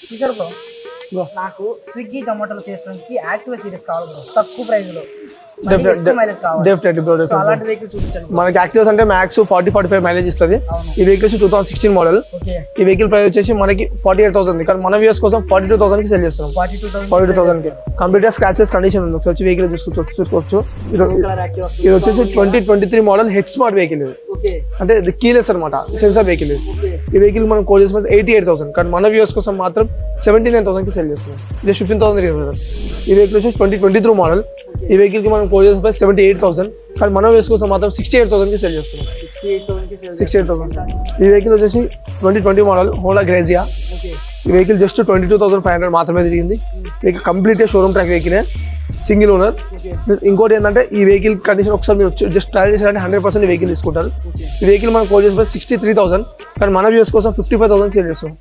Kishore bro, నాకు Swiggy జొమాటోలో చేసుకోవడానికి Activa series కావాలి బ్రో, తక్కువ ప్రైస్ లో మైలేజ్ కావాలి. డెఫినెట్లీ బ్రో, సో అలాంటి వెహికల్ చూపించండి. మనకి యాక్టివ్స్ అంటే మ్యాక్స్ 40-45 మైలేజ్ ఇస్తుంది. ఈ వెహికల్స్ 2016 మోడల్. ఓకే, ఈ వెహికల్ ప్రైస్ వచ్చేసి మనకి 48,000, కానీ మన వ్యూస్ కోసం 42,000 కి సెల్ చేస్తున్నాం. 42,000 కి కంప్లీట్ గా స్క్రాచెస్ కండిషన్ ఉంది. ఒకసారి వచ్చి వెహికల్ చూసుకోవచ్చు. ఇది వచ్చేసి 2023 మోడల్ హెచ్ స్మార్ట్ వెహికల్. ఇది అంటే ఇది కీలెస్ అనమాట, సెన్సార్ వెహికల్. ఈ వెహికల్ మనం కోట్ చేసిన 88,000, కానీ మన వ్యూస్ కోసం మాత్రం 79,000 కి సెల్ చేస్తున్నాం. ఇది 15,000. ఈ వెహికల్ వచ్చి 2023 మోడల్. ఈ వెహికల్ కి మనం కోట్ చేసిన 78,000, కానీ మన వ్యూస్ కోసం మాత్రం 68,000 కి సెల్ చేస్తున్నాం. 68,000. ఈ వెహికల్ వచ్చేసి 2020 మోడల్ హోండా గ్రేజియా. ఈ వెహికల్ జస్ట్ 22,500 మాత్రమే తిరిగింది. మీకు complete showroom track vehicle, single owner. ఇంకోటి ఏంటంటే ఈ వెహికల్ కండిషన్ ఒకసారి మీరు జస్ట్ ట్రయల్ చేశారంటే 100% ఈ వెహికల్ తీసుకుంటారు. ఈ వెహికల్ మనం కోట్ చేసిన 63,000, కానీ మన వ్యూస్ కోసం 55,000 సేల్ చేస్తాం.